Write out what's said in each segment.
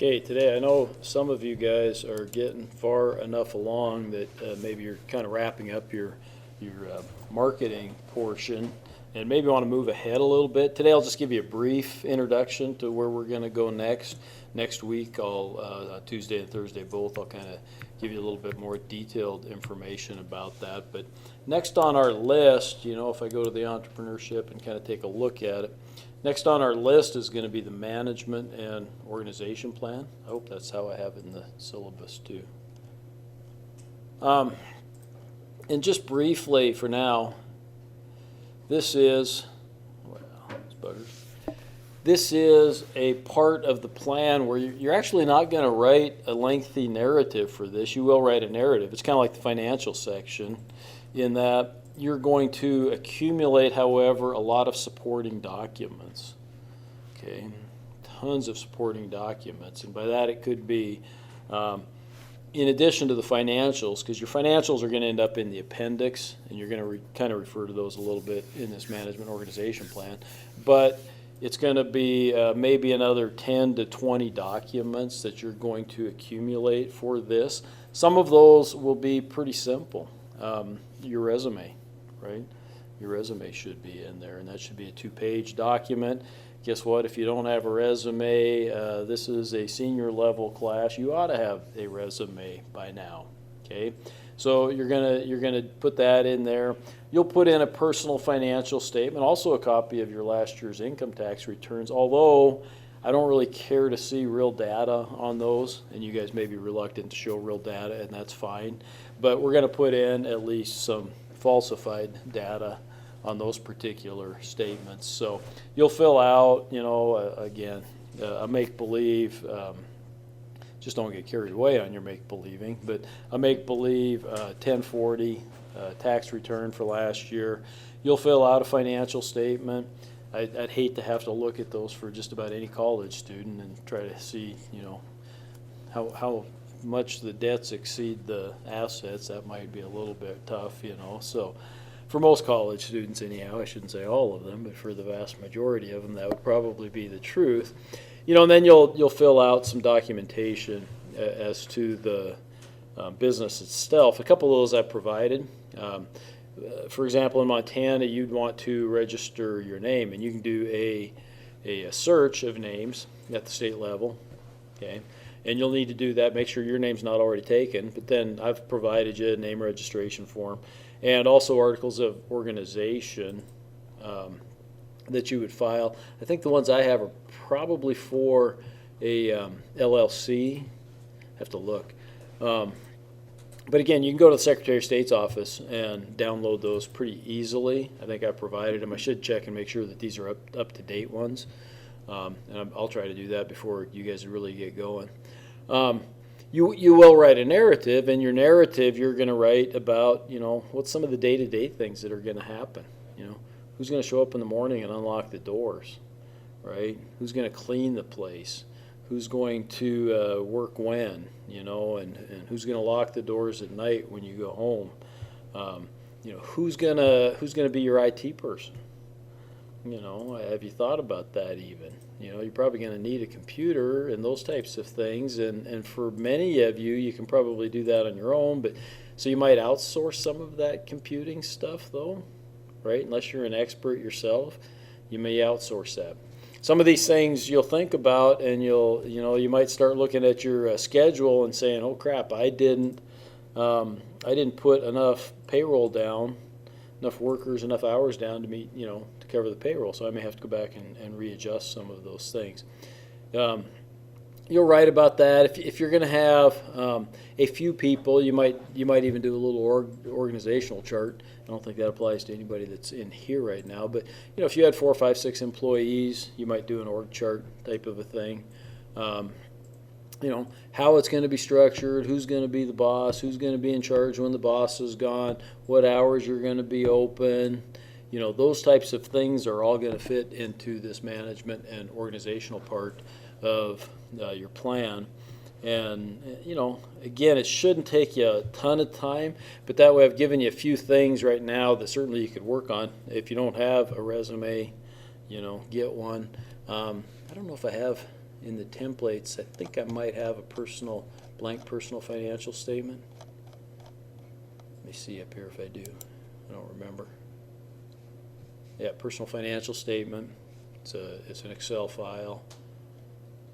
Okay, today I know some of you guys are getting far enough along that maybe you're kind of wrapping up your marketing portion and maybe want to move ahead a little bit. Today I'll just give you a brief introduction to where we're going to go next. Next week, Tuesday and Thursday both, I'll kind of give you a little bit more detailed information about that. But next on our list, if I go to the Entrepreneurship and kind of take a look at it, next on our list is going to be the management and organization plan. I hope that's how I have it in the syllabus too. And just briefly for now, this is a part of the plan where you're actually not going to write a lengthy narrative for this. You will write a narrative. It's kind of like the financial section in that you're going to accumulate, however, a lot of supporting documents. Okay, tons of supporting documents. And by that it could be, in addition to the financials, because your financials are going to end up in the appendix, and you're going to kind of refer to those a little bit in this management organization plan. But it's going to be maybe another 10 to 20 documents that you're going to accumulate for this. Some of those will be pretty simple. Your resume, right? Your resume should be in there, and that should be a 2-page document. Guess what? If you don't have a resume, this is a senior level class. You ought to have a resume by now. Okay, so you're gonna put that in there. You'll put in a personal financial statement, also a copy of your last year's income tax returns. Although I don't really care to see real data on those, and you guys may be reluctant to show real data, and that's fine. But we're going to put in at least some falsified data on those particular statements. So you'll fill out, again, a make-believe, just don't get carried away on your make-believing, but a make-believe 1040 tax return for last year. You'll fill out a financial statement. I'd hate to have to look at those for just about any college student and try to see, how much the debts exceed the assets. That might be a little bit tough, So for most college students anyhow, I shouldn't say all of them, but for the vast majority of them, that would probably be the truth. And then you'll fill out some documentation as to the business itself. A couple of those I've provided. For example, in Montana, you'd want to register your name, and you can do a search of names at the state level, okay? And you'll need to do that, make sure your name's not already taken, but then I've provided you a name registration form and also articles of organization that you would file. I think the ones I have are probably for a LLC. Have to look. But again, you can go to the Secretary of State's office and download those pretty easily. I think I provided them. I should check and make sure that these are up-to-date ones. And I'll try to do that before you guys really get going. You will write a narrative, and your narrative you're going to write about, what's some of the day-to-day things that are going to happen. Who's going to show up in the morning and unlock the doors, right? Who's going to clean the place? Who's going to work when, and who's going to lock the doors at night when you go home? Who's gonna be your IT person? Have you thought about that even? You're probably going to need a computer and those types of things, and for many of you, you can probably do that on your own, but so you might outsource some of that computing stuff though, right? Unless you're an expert yourself, you may outsource that. Some of these things you'll think about, and you might start looking at your schedule and saying, "Oh crap, I didn't put enough payroll down, enough workers, enough hours down to meet, to cover the payroll. So I may have to go back and readjust some of those things." You'll write about that. If you're going to have a few people, you might even do a little organizational chart. I don't think that applies to anybody that's in here right now, but if you had 4, 5, 6 employees, you might do an org chart type of a thing. How it's going to be structured, who's going to be the boss, who's going to be in charge when the boss is gone, what hours you're going to be open. Those types of things are all going to fit into this management and organizational part of your plan. And again, it shouldn't take you a ton of time, but that way I've given you a few things right now that certainly you could work on. If you don't have a resume, get one. I don't know if I have in the templates, I think I might have a blank personal financial statement. Let me see up here if I do. I don't remember. Yeah, personal financial statement. It's an Excel file.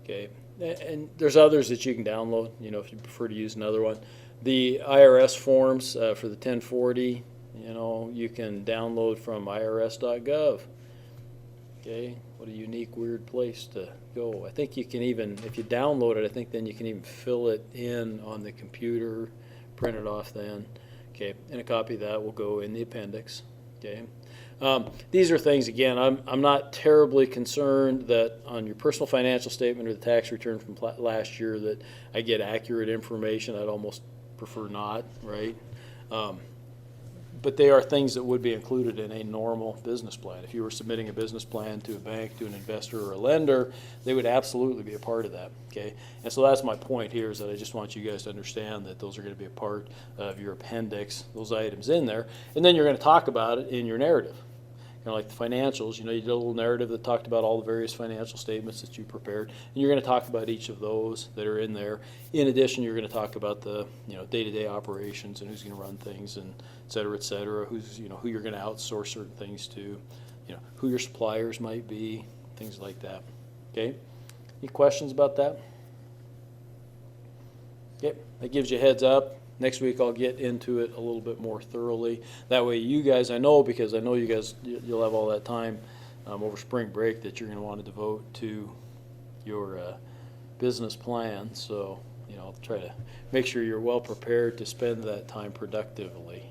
Okay, and there's others that you can download, if you prefer to use another one. The IRS forms for the 1040, you can download from irs.gov. Okay, what a unique, weird place to go. I think you can even, if you download it, I think then you can even fill it in on the computer, print it off then. Okay, and a copy of that will go in the appendix. Okay. These are things, again, I'm not terribly concerned that on your personal financial statement or the tax return from last year that I get accurate information. I'd almost prefer not, right? But they are things that would be included in a normal business plan. If you were submitting a business plan to a bank, to an investor, or a lender, they would absolutely be a part of that, okay? And so that's my point here, is that I just want you guys to understand that those are going to be a part of your appendix, those items in there. And then you're going to talk about it in your narrative. Like the financials, you did a little narrative that talked about all the various financial statements that you prepared, and you're going to talk about each of those that are in there. In addition, you're going to talk about the day-to-day operations and who's going to run things, and et cetera, who's who you're going to outsource certain things to, who your suppliers might be, things like that. Okay, any questions about that? Okay, that gives you a heads up. Next week I'll get into it a little bit more thoroughly. That way you guys, because I know you guys, you'll have all that time over spring break that you're going to want to devote to your business plan. So, I'll try to make sure you're well prepared to spend that time productively.